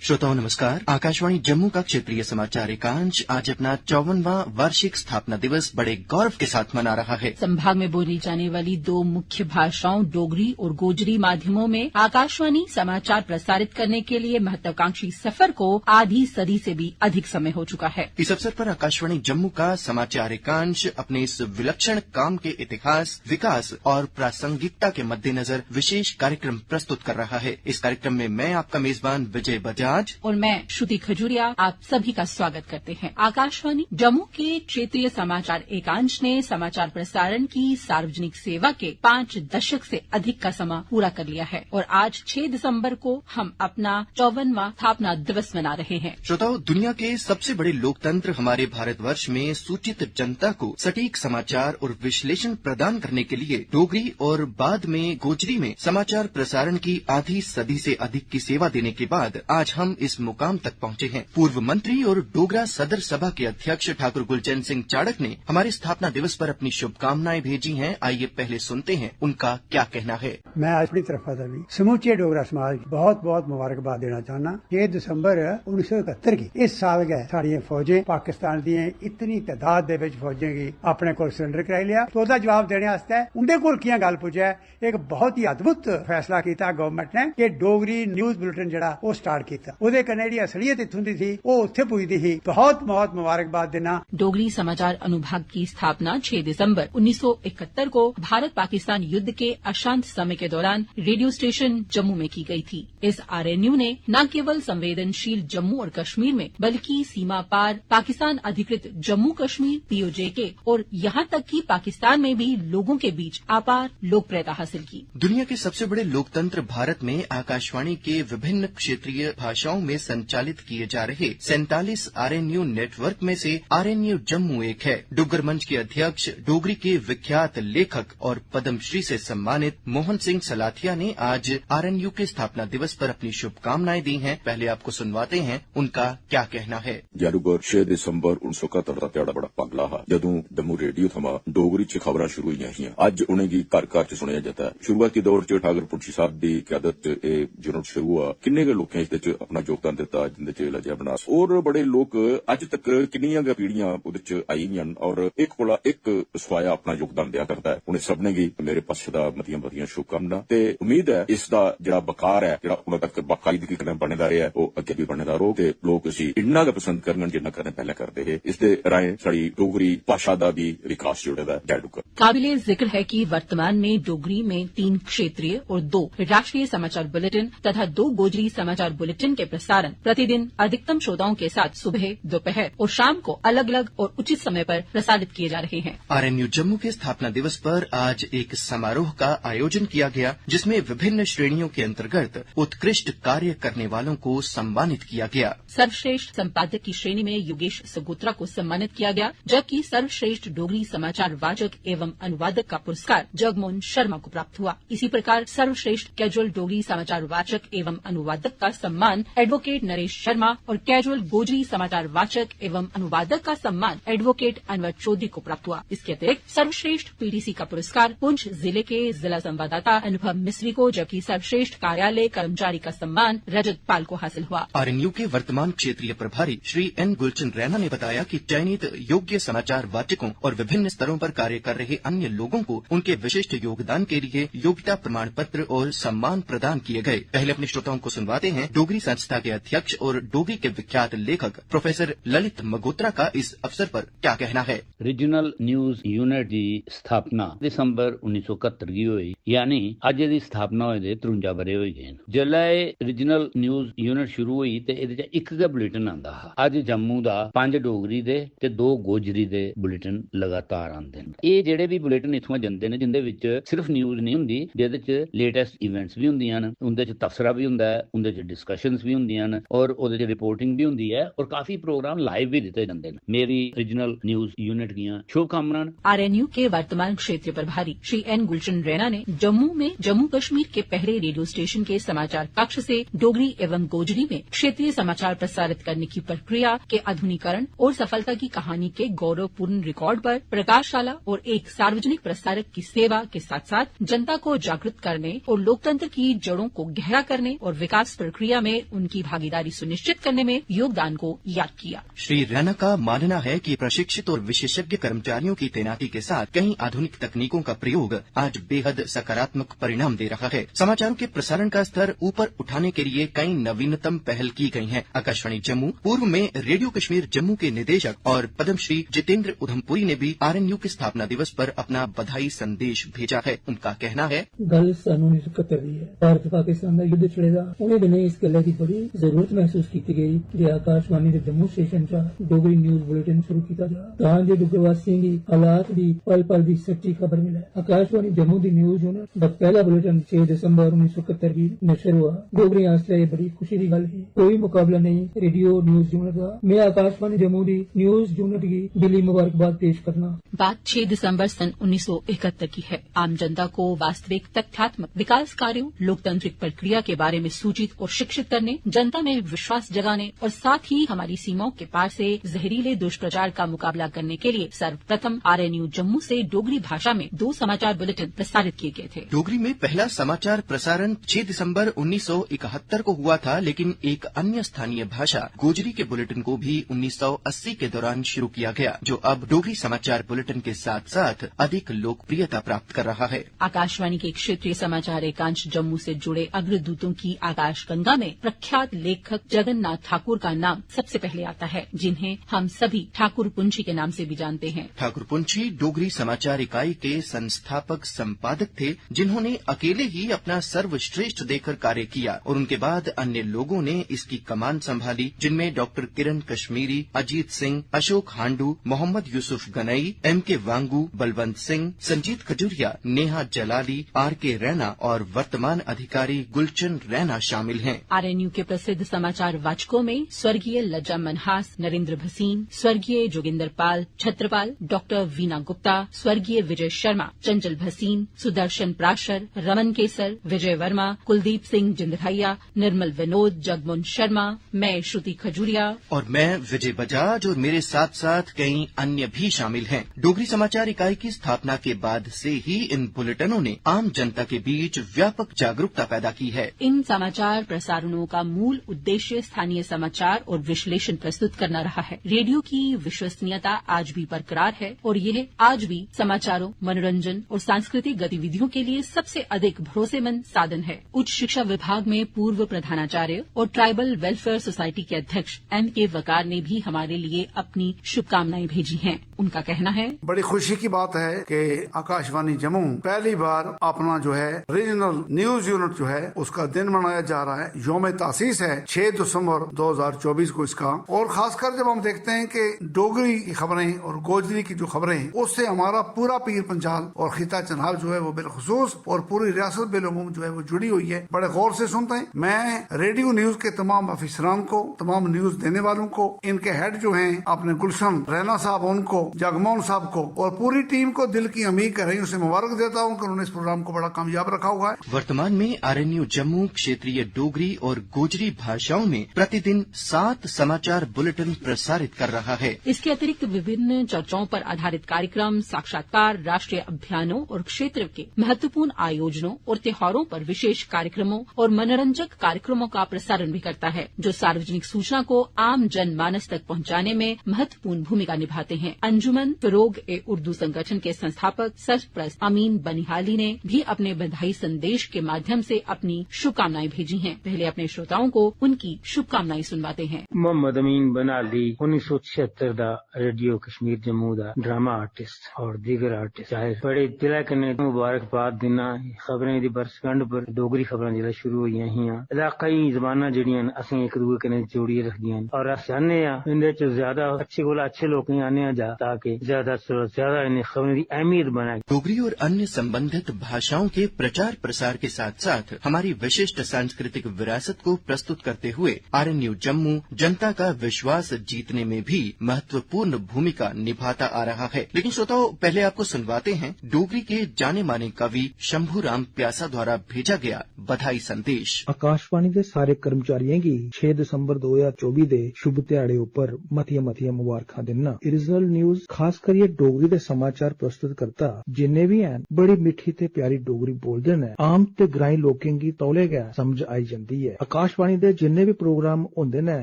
श्रोताओं नमस्कार। आकाशवाणी जम्मू का क्षेत्रीय समाचार एकांश आज अपना 54वां वार्षिक स्थापना दिवस बड़े गौरव के साथ मना रहा है। संभाग में बोली जाने वाली दो मुख्य भाषाओं डोगरी और गोजरी माध्यमों में आकाशवाणी समाचार प्रसारित करने के लिए महत्वाकांक्षी सफर को आधी सदी से भी अधिक समय हो चुका है। इस अवसर पर आकाशवाणी जम्मू का समाचार एकांश अपने इस विलक्षण काम के इतिहास, विकास और प्रासंगिकता के मद्देनजर विशेष कार्यक्रम प्रस्तुत कर रहा है। इस कार्यक्रम में मैं आपका मेजबान विजय बजाज और मैं श्रुति खजूरिया आप सभी का स्वागत करते हैं। आकाशवाणी जम्मू के क्षेत्रीय समाचार एकांश ने समाचार प्रसारण की सार्वजनिक सेवा के 5 दशक से अधिक का समय पूरा कर लिया है और आज 6 दिसंबर को हम अपना 54वां स्थापना दिवस मना रहे हैं। श्रोताओं, दुनिया के सबसे बड़े लोकतंत्र हमारे भारतवर्ष में सूचित जनता को सटीक समाचार और विश्लेषण प्रदान करने के लिए डोगरी और बाद में गोजरी में समाचार प्रसारण की आधी सदी से अधिक की सेवा देने के बाद आज हम इस मुकाम तक पहुंचे हैं। पूर्व मंत्री और डोगरा सदर सभा के अध्यक्ष ठाकुर गुलचैन सिंह चाड़क ने हमारे स्थापना दिवस पर अपनी शुभकामनाएं भेजी हैं। आइए पहले सुनते हैं उनका क्या कहना है। मैं अपनी तरफ भी समूचे डोगरा समाज बहुत बहुत मुबारकबाद देना चाहना। 6 दिसंबर 1971 की इस साल गए साड़ियां फौजें पाकिस्तान दी इतनी तादाद दे विच फौजें की अपने को सरेंडर कराई लिया। तो ओदा जवाब देने वास्ते उनके कोल कियां गल पुज्जा एक बहुत ही अद्भुत फैसला किया गवर्नमेंट ने कि डोगरी न्यूज बुलेटिन जड़ा वो स्टार्ट किया। ਉਹਦੇ कन्नै ਜਿਹੜੀ असलियत इत्थों दी थी वो उत्थे पुजदी थी। बहुत बहुत मुबारकबाद देना। डोगरी समाचार अनुभाग की स्थापना 6 दिसंबर 1971 को भारत पाकिस्तान युद्ध के अशांत समय के दौरान रेडियो स्टेशन जम्मू में की गई थी। इस आरएनयू ने न केवल संवेदनशील जम्मू और कश्मीर में बल्कि सीमा पार पाकिस्तान अधिकृत जम्मू कश्मीर पीओजेके और यहाँ तक कि पाकिस्तान में भी लोगों के बीच अपार लोकप्रियता हासिल की। दुनिया के सबसे बड़े लोकतंत्र भारत में आकाशवाणी के विभिन्न क्षेत्रीय भाषाओं में संचालित किए जा रहे 47 आरएनयू नेटवर्क में से आरएनयू जम्मू एक है। डुग्गर मंच के अध्यक्ष डोगरी के विख्यात लेखक और पद्मश्री से सम्मानित मोहन सिंह सलाथिया ने आज आरएनयू के स्थापना दिवस पर अपनी शुभकामनाएं दी हैं। पहले आपको सुनवाते हैं उनका क्या कहना है। जादूगर 6 दिसंबर 1971 का त्याड़ा बड़ा पगला हा जदों जम्मू रेडियो थमा डोगरी च खबरां शुरू होईयां हियां। अज उनेंगी घर घर च सुनिया जाता है। शुरुआती दौर च ठाकुर पुंछी साहब दी क़यादत च एह यूनिट शुरू हुआ। किन्ने के लोकें इस च अपना योगदान दिता जिंदे च लज्जा बना और बड़े लोग अज तक किन्नियां गै पीढ़ियां उहदे च आई हियां और एक कोला एक स्वाया अपना योगदान दिया करता है। उन्हें सबने गी मेरे पास दा मतियां मतियां शुभकामना ते उम्मीद है इसदा जेड़ा बकार है जेड़ा उन्हां तक बाकायदगी कन्नै बनेदा रहा है वो अगे भी बनेदा रहो ते लोग इसी इन्ना गै पसंद करन जिन्ना करने पहले करते है। इसदे राहें साडी डोगरी भाषा दा भी विकास जुड़ेदा है। डुग्गर काबिले जिक्र है कि वर्तमान में डोगरी में 3 क्षेत्रीय और 2 राष्ट्रीय समाचार बुलेटिन तथा 2 गोजरी समाचार बुलेटिन के प्रसारण प्रतिदिन अधिकतम श्रोताओं के साथ सुबह, दोपहर और शाम को अलग अलग और उचित समय पर प्रसारित किए जा रहे हैं। आरएनयू जम्मू के स्थापना दिवस पर आज एक समारोह का आयोजन किया गया जिसमें विभिन्न श्रेणियों के अंतर्गत उत्कृष्ट कार्य करने वालों को सम्मानित किया गया। सर्वश्रेष्ठ संपादक की श्रेणी में योगेश सगोत्रा को सम्मानित किया गया जबकि सर्वश्रेष्ठ डोगरी समाचार वाचक एवं अनुवादक का पुरस्कार जगमोहन शर्मा को प्राप्त हुआ। इसी प्रकार सर्वश्रेष्ठ कैजुअल डोगरी समाचार वाचक एवं अनुवादक का सम्मान एडवोकेट नरेश शर्मा और कैजुअल गोजरी समाचार वाचक एवं अनुवादक का सम्मान एडवोकेट अनवर चौधरी को प्राप्त हुआ। इसके अतिरिक्त सर्वश्रेष्ठ पीडीसी का पुरस्कार पुंछ जिले के जिला संवाददाता अनुभव मिस्री को जबकि सर्वश्रेष्ठ कार्यालय कर्मचारी का सम्मान रजत पाल को हासिल हुआ। आरएनयू के वर्तमान क्षेत्रीय प्रभारी श्री एन गुलचंद रैना ने बताया कि चयनित योग्य समाचार वाचकों और विभिन्न स्तरों पर कार्य कर रहे अन्य लोगों को उनके विशिष्ट योगदान के लिए योग्यता प्रमाण पत्र और सम्मान प्रदान किए गए। पहले अपने श्रोताओं को सुनवाते हैं डोगरी संस्था के अध्यक्ष और डोगरी के विख्यात लेखक प्रोफेसर ललित मगोत्रा का इस अवसर पर क्या कहना है। रीजनल न्यूज यूनिट की स्थापना दिसंबर 1971 की हुई यानी अज की स्थापना होए दे 53 बरे हो गए। जिसलै रीजनल न्यूज यूनिट शुरू हुई ते इहदे च इक गै बुलेटिन आंदा हा। अज जम्मू दा 5 डोगरी दे ते 2 गोजरी दे बुलेटिन लगातार आंदे ने। ये जेडे भी बुलेटिन इत्थों जंदे ने जिंदे विच सिर्फ न्यूज नहीं हुंदी जिहदे च लेटेस्ट इवेंट्स भी हुंदियां न, उंदे च तबसरा भी हुंदा है, उंदे च डिस्कशनस भी हुंदियां न और उहदे च रिपोर्टिंग भी हुंदी है और काफी प्रोग्राम लाइव भी दिते जांदे ने। मेरी रीजनल न्यूज यूनिट दियां शुभकामनाएं। आरएनयू के वर्तमान क्षेत्रीय प्रभारी श्री एन गुलचंद रैना ने जम्मू में जम्मू कश्मीर के पहले रेडियो स्टेशन के समाचार कक्ष से डोगरी एवं गोजरी में क्षेत्रीय समाचार प्रसारित करने की प्रक्रिया के आधुनिकीकरण और सफलता की कहानी के गौरवपूर्ण रिकॉर्ड पर प्रकाशशाला और एक सार्वजनिक प्रसारक की सेवा के साथ साथ जनता को जागरूक करने और लोकतंत्र की जड़ों को गहरा करने और विकास प्रक्रिया में उनकी भागीदारी सुनिश्चित करने में योगदान को याद किया। श्री रैना का मानना है कि प्रशिक्षित और विशेषज्ञ कर्मचारियों की तैनाती के साथ कई आधुनिक तकनीकों का प्रयोग आज बेहद सकारात्मक परिणाम दे रहा है। समाचारों के प्रसारण का स्तर ऊपर उठाने के लिए कई नवीनतम पहल की गई हैं। आकाशवाणी जम्मू पूर्व में रेडियो कश्मीर जम्मू के निदेशक और पद्मश्री जितेंद्र उधमपुरी ने भी RNU के स्थापना दिवस पर अपना बधाई संदेश भेजा है। उनका कहना है, गल सन 1971 है, भारत पाकिस्तान का युद्ध छिड़ेगा, उन्हें दिनें इस गल्ला की बड़ी जरूरत महसूस की गई कि आकाशवाणी के जम्मू स्टेशन चा डोगरी न्यूज बुलेटिन शुरू किया जा तां जे डुग्गरवासियों की हालात की पल पल की सच्ची खबर मिले। आकाशवाणी जम्मू की न्यूज यूनिट दा पहला बुलेटिन 6 दिसंबर 1971 की नशर हुआ। डोगरी आस्ते ये बड़ी खुशी की गल है, कोई मुकाबला नहीं रेडियो न्यूज यूनिट का। मैं आकाशवाणी जम्मू की न्यूज यूनिट की दिली मुबारकबाद पेश करना। बात 6 दिसंबर सन 1971 की है। आम जनता को वास्तविक तथ्यात्मक विकास कार्यों, लोकतांत्रिक प्रक्रिया के बारे में सूचित और शिक्षित करने, जनता में विश्वास जगाने और साथ ही हमारी सीमाओं के पार से जहरीले दुष्प्रचार का मुकाबला करने के लिए सर्वप्रथम RNU जम्मू से डोगरी भाषा में 2 समाचार बुलेटिन प्रसारित किए गए थे। डोगरी में पहला समाचार प्रसारण 6 दिसंबर 1971 को हुआ था, लेकिन एक अन्य स्थानीय भाषा गोजरी के बुलेटिन को भी 1980 के दौरान शुरू किया गया, जो अब डोगरी समाचार बुलेटिन के साथ साथ अधिक लोकप्रियता प्राप्त कर रहा है। आकाशवाणी के क्षेत्रीय समाचार एकांश जम्मू से जुड़े अग्रदूतों की आकाशगंगा में प्रख्यात लेखक जगन्नाथ ठाकुर का नाम सबसे पहले आता है, जिन्हें हम सभी ठाकुर पुंछी के नाम से भी जानते हैं। ठाकुर पुंछी डोगरी समाचार इकाई के संस्थापक संपादक थे, जिन्होंने अकेले ही अपना सर्वश्रेष्ठ देकर कार्य किया और उनके बाद अन्य लोगों ने इसकी कमान संभाली, जिनमें डॉक्टर किरण कश्मीरी, अजीत सिंह, अशोक हांडू, मोहम्मद यूसुफ गनई, MK वांगू, बलवंत सिंह, संजीत खजूरिया, नेहा जलाली, RK रैना और वर्तमान अधिकारी गुलचन रैना शामिल हैं। RNU के प्रसिद्ध समाचार वाचकों में स्वर्गीय लज्जा मनहास, नरेंद्र भसीन, स्वर्गीय जोगिंदर पाल छत्रपाल, डॉक्टर वीना गुप्ता, स्वर्गीय विजय शर्मा, चंचल भसीन, सुदर्शन प्राशर, रमन केसर, विजय वर्मा, कुलदीप सिंह जिंदराइया, निर्मल विनोद, जगमोहन शर्मा, मैं श्रुति खजूरिया और मैं विजय बजाज और मेरे साथ साथ कई अन्य भी शामिल हैं। डोगरी समाचार इकाई की स्थापना के बाद से ही इन बुलेटिनों ने आम जनता के बीच व्यापक जागरूकता पैदा की है। इन समाचार प्रसारणों का मूल उद्देश्य स्थानीय समाचार और विश्लेषण प्रस्तुत करना रहा है। रेडियो की विश्वसनीयता आज भी बरकरार है और यह आज भी समाचारों, मनोरंजन और सांस्कृतिक गतिविधियों के लिए सबसे अधिक भरोसेमंद साधन है। उच्च शिक्षा विभाग में पूर्व प्रधानाचार्य और ट्राइबल वेलफेयर सोसाइटी के अध्यक्ष MK वकार ने भी हमारे लिए अपनी शुभकामनाएं भेजी हैं। उनका कहना है, बड़ी खुशी की बात है कि आकाशवाणी जम्मू पहली बार अपना जो है रीजनल न्यूज यूनिट जो है उसका दिन मनाया जा रहा है। यौम तासीस है 6 दिसंबर 2024 को इसका। और खासकर जब हम देखते हैं कि डोगरी की खबरें और गोजरी की जो खबरें हैं उससे हमारा पूरा पीर पंजाल और खिता चनाब जो है वो बिलखुसूस और पूरी रियासत बिलउमूम जो है वो जुड़ी हुई है। बड़े गौर से सुनते हैं। मैं रेडियो न्यूज के तमाम अफसरान को, तमाम न्यूज देने वालों को, इनके हेड जो हैं अपने गुलशन रैना साहब, उनको, जगमोहन साहब को और पूरी टीम को दिल की अमीर कर रही हूँ, उसे मुबारक देता हूँ कि उन्होंने इस प्रोग्राम को बड़ा कामयाब रखा हुआ है। वर्तमान में RNU जम्मू क्षेत्रीय डोगरी और गोजरी भाषाओं में प्रतिदिन 7 समाचार बुलेटिन प्रसारित कर रहा है। इसके अतिरिक्त विभिन्न चर्चाओं पर आधारित कार्यक्रम, साक्षात्कार, राष्ट्रीय अभियानों और क्षेत्र के महत्वपूर्ण आयोजनों और त्योहारों पर विशेष कार्यक्रमों और मनोरंजक कार्यक्रमों का प्रसारण भी करता है, जो सार्वजनिक सूचना को आम जनमानस तक पहुंचाने में महत्वपूर्ण भूमिका निभाते हैं। अंजुमन फिरोग-ए-उर्दू संगठन के संस्थापक सरप्रस्त अमीन बनिहाली ने भी अपने बधाई संदेश के माध्यम से अपनी शुभकामनाएं भेजी हैं। पहले अपने श्रोताओं को उनकी शुभकामनाएं सुनवाते हैं। मोहम्मद अमीन बनिहाली 1976 दा रेडियो कश्मीर जम्मू दा ड्रामा आर्टिस्ट और दीगर आर्टिस्ट चाहे बड़े दिल कन्नै मुबारकबाद दिना। खबरें दी बरसगंढ पर डोगरी खबरां जेल्लै शुरू होईयां हियां, इलाकाई ज़बानां जेहड़ियां असें एक दूए कन्नै जोड़ियै रखदियां और अस चाहने आं इंदे च ज्यादा अच्छे कोला अच्छे लोग आने जा ताकि ज्यादा से ज्यादा इन्हें खबरें की अहमियत बनाए। डोगरी और अन्य संबंधित भाषाओं के प्रचार प्रसार के साथ साथ हमारी विशिष्ट सांस्कृतिक विरासत को प्रस्तुत करते हुए RNU जम्मू जनता का विश्वास जीतने में भी महत्वपूर्ण भूमिका निभाता आ रहा है। लेकिन श्रोताओं, पहले आपको सुनवाते हैं डोगरी के जाने माने कवि शंभूराम प्यासा द्वारा भेजा गया बधाई संदेश। आकाशवाणी के सारे कर्मचारियों की 6 दिसंबर 2024 दे शुभ ध्याड़े उपर मतियां मुबारखां दिना। ओरिजिनल न्यूज खास करिए डोगरी दे समाचार प्रस्तुत करता जिन्ने भी हैं बड़ी मिठी ते प्यारी डोगरी बोलदे ने। आम ते ग्राई लोकें गी तौले गै समझ आई जंदी है। आकाशवाणी दे जिन्ने भी प्रोग्राम होंदे ने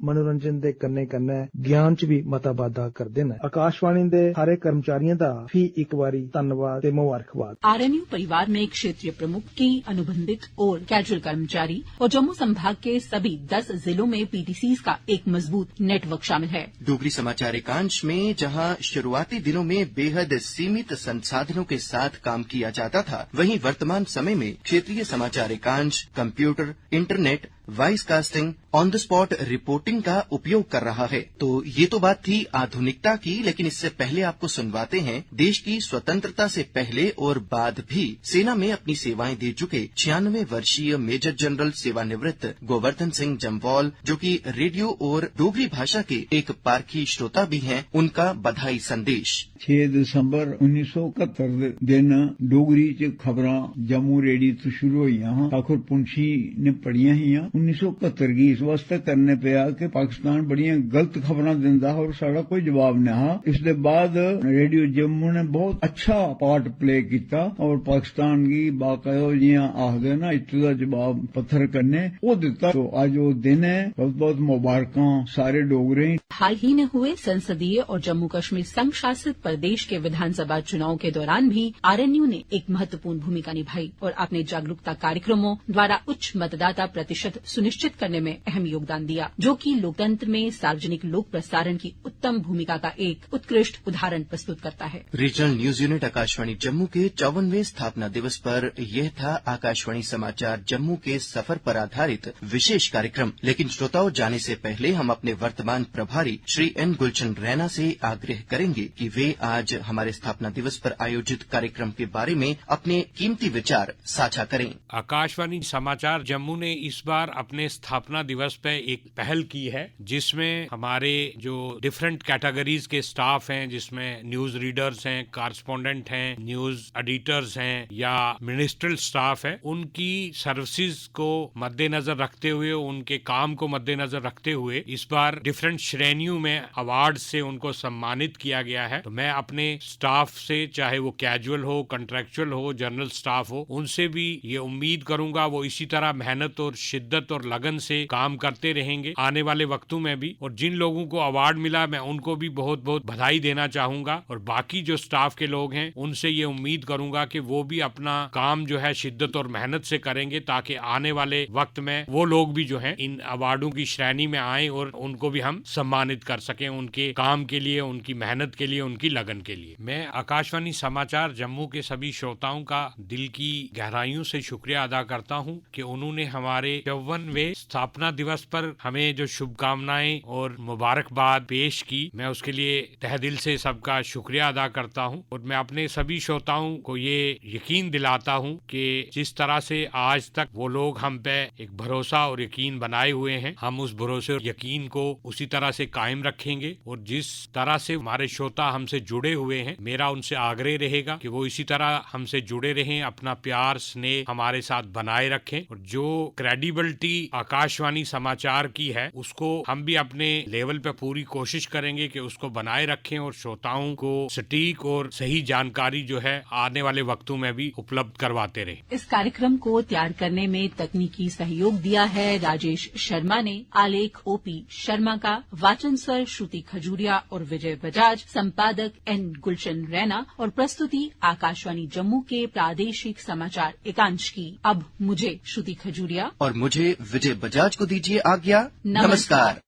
मनोरंजन दे कन्ने कन्ने ज्ञान च भी मता बाधा करदे ने। आकाशवाणी दे सारे कर्मचारियों दा भी एक बारी धन्यवाद ते मुबारकबाद। आरएनयू परिवार में क्षेत्रीय प्रमुख की अनुबंधित और कैजुअल कर्मचारी और जम्मू संभाग के सभी 10 जिलों में पीटीसीज का एक मजबूत नेटवर्क शामिल है। डोगरी समाचार एकांश में जहां शुरुआती दिनों में बेहद सीमित संसाधनों के साथ काम किया जाता था, वहीं वर्तमान समय में क्षेत्रीय समाचार एकांश computer, internet, voice casting, on the spot reporting का उपयोग कर रहा है। तो ये तो बात थी आधुनिकता की, लेकिन इससे पहले आपको सुनवाते हैं देश की स्वतंत्रता से पहले और बाद भी सेना में अपनी सेवाएं दे चुके 96 वर्षीय मेजर जनरल सेवानिवृत्त गोवर्धन सिंह जम्वाल, जो कि रेडियो और डोगरी भाषा के एक पारखी श्रोता भी हैं, उनका बधाई संदेश। 6 दिसंबर 1971 दिन डोगरी च खबरां जम्मू रेडियो तो शुरू हुई हां। ठाकुर पुंछी ने पढ़ियां ही 1971 की इस वास्ते करने पिया कि पाकिस्तान बड़ियां गलत खबरां दिंदा और साड़ा कोई जवाब नहीं हा। इसके बाद रेडियो जम्मू ने बहुत अच्छा पार्ट प्ले किया और पाकिस्तान की बाकायदा जियां आखदे ना इत्तू दा जवाब पत्थर करने वो दिता। तो आज वो दिन है, बहुत बहुत मुबारकां सारे डोगरे। हाल ही में हुए संसदीय और जम्मू कश्मीर संघ शासित प्रदेश के विधानसभा चुनाव के दौरान भी आरएनयू ने एक महत्वपूर्ण भूमिका निभाई और अपने जागरूकता कार्यक्रमों द्वारा उच्च मतदाता प्रतिशत सुनिश्चित करने में अहम योगदान दिया, जो कि लोकतंत्र में सार्वजनिक लोक प्रसारण की उत्तम भूमिका का एक उत्कृष्ट उदाहरण प्रस्तुत करता है। Regional news unit Akashvani Jammu के 54वें स्थापना दिवस पर यह था आकाशवाणी समाचार जम्मू के सफर पर आधारित विशेष कार्यक्रम। लेकिन श्रोताओं, जाने से पहले हम अपने वर्तमान प्रभारी श्री एन गुलचंद रैना से आग्रह करेंगे कि वे आज हमारे स्थापना दिवस पर आयोजित कार्यक्रम के बारे में अपने कीमती विचार साझा करें। आकाशवाणी समाचार जम्मू ने इस बार अपने स्थापना दिवस पे एक पहल की है, जिसमें हमारे जो डिफरेंट कैटेगरीज के स्टाफ हैं, जिसमें न्यूज रीडर्स हैं, कॉरेस्पोंडेंट हैं, न्यूज एडिटर्स हैं या मिनिस्ट्रियल स्टाफ है, उनकी सर्विसेज को मद्देनजर रखते हुए, उनके काम को मद्देनजर रखते हुए इस बार डिफरेंट श्रेणियों में अवार्ड से उनको सम्मानित किया गया है। तो मैं अपने स्टाफ से, चाहे वो कैजुअल हो, कॉन्ट्रैक्चुअल हो, जनरल स्टाफ हो, उनसे भी ये उम्मीद करूंगा वो इसी तरह मेहनत और शिद्दत और लगन से काम करते रहेंगे आने वाले वक्तों में भी। और जिन लोगों को अवार्ड मिला, मैं उनको भी बहुत बहुत बधाई देना चाहूंगा। और बाकी जो स्टाफ के लोग हैं, उनसे ये उम्मीद करूंगा कि वो भी अपना काम जो है शिद्दत और मेहनत से करेंगे, ताकि आने वाले वक्त में वो लोग भी जो है इन अवार्डों की श्रेणी में आए और उनको भी हम सम्मानित कर सकें, उनके काम के लिए, उनकी मेहनत के लिए, उनकी लगन के लिए। मैं आकाशवाणी समाचार जम्मू के सभी श्रोताओं का दिल की गहराइयों से शुक्रिया अदा करता हूँ कि उन्होंने हमारे 54वें स्थापना दिवस पर हमें जो शुभकामनाएं और मुबारकबाद पेश की। मैं उसके लिए तहे दिल से सबका शुक्रिया अदा करता हूं। और मैं अपने सभी श्रोताओं को ये यकीन दिलाता हूं कि जिस तरह से आज तक वो लोग हम पे एक भरोसा और यकीन बनाए हुए हैं, हम उस भरोसे और यकीन को उसी तरह से कायम रखेंगे। और जिस तरह से हमारे श्रोता हमसे जुड़े हुए हैं, मेरा उनसे आग्रह रहेगा कि वो इसी तरह हमसे जुड़े रहें, अपना प्यार स्नेह हमारे साथ बनाए रखें। और जो क्रेडिबिलिटी आकाशवाणी समाचार की है, उसको हम भी अपने लेवल पे पूरी कोशिश करेंगे कि उसको बनाए रखें और श्रोताओं को सटीक और सही जानकारी जो है आने वाले वक्तों में भी उपलब्ध करवाते रहे। इस कार्यक्रम को तैयार करने में तकनीकी सहयोग दिया है राजेश शर्मा ने। आलेख ओपी शर्मा का, वाचन स्वर श्रुति खजूरिया और विजय बजाज, संपादक एन गुलशन रैना और प्रस्तुति आकाशवाणी जम्मू के प्रादेशिक समाचार एकांश की। अब मुझे श्रुति खजूरिया और मुझे विजय बजाज को दीजिए आज्ञा। नमस्कार।